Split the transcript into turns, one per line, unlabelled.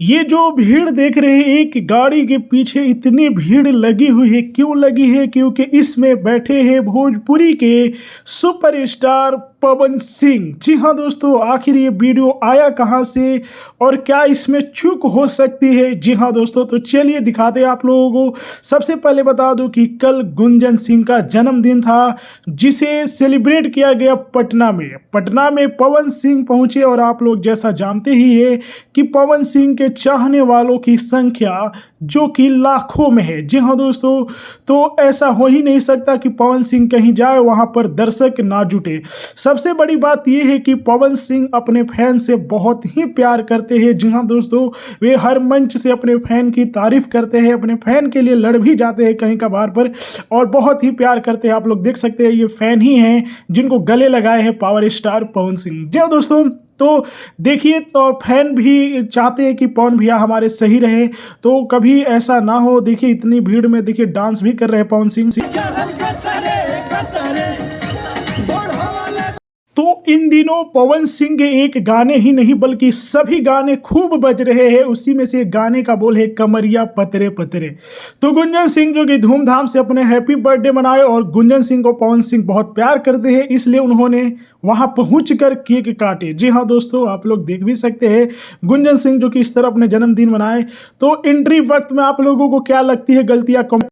ये जो भीड़ देख रहे हैं एक गाड़ी के पीछे इतनी भीड़ लगी हुई है, क्यों लगी है? क्योंकि इसमें बैठे हैं भोजपुरी के सुपरस्टार पवन सिंह। जी हाँ दोस्तों, आखिर ये वीडियो आया कहाँ से और क्या इसमें चूक हो सकती है? जी हाँ दोस्तों, तो चलिए दिखाते हैं आप लोगों को। सबसे पहले बता दूं कि कल गुंजन सिंह का जन्मदिन था, जिसे सेलिब्रेट किया गया पटना में। पटना में पवन सिंह पहुंचे और आप लोग जैसा जानते ही है कि पवन सिंह के चाहने वालों की संख्या जो कि लाखों में है। जी हाँ दोस्तों, तो ऐसा हो ही नहीं सकता कि पवन सिंह कहीं जाए वहां पर दर्शक ना जुटे। सबसे बड़ी बात यह है कि पवन सिंह अपने फैन से बहुत ही प्यार करते हैं। जी हाँ दोस्तों, वे हर मंच से अपने फैन की तारीफ करते हैं, अपने फैन के लिए लड़ भी जाते हैं कहीं कभार पर, और बहुत ही प्यार करते हैं। आप लोग देख सकते हैं ये फैन ही हैं जिनको गले लगाए हैं पावर स्टार पवन सिंह। जी हाँ दोस्तों, तो देखिए, तो फैन भी चाहते हैं कि पवन भैया हमारे सही रहे, तो कभी ऐसा ना हो। देखिए इतनी भीड़ में देखिए डांस भी कर रहे हैं पवन सिंह। तो इन दिनों पवन सिंह के एक गाने ही नहीं बल्कि सभी गाने खूब बज रहे हैं। उसी में से एक गाने का बोल है कमरिया पतरे पतरे। तो गुंजन सिंह जो कि धूमधाम से अपने हैप्पी बर्थडे मनाए, और गुंजन सिंह को पवन सिंह बहुत प्यार करते हैं, इसलिए उन्होंने वहां पहुंचकर केक काटे। जी हाँ दोस्तों, आप लोग देख भी सकते हैं गुंजन सिंह जो कि इस तरह अपने जन्मदिन मनाए। तो एंट्री वक्त में आप लोगों को क्या लगती है गलतियां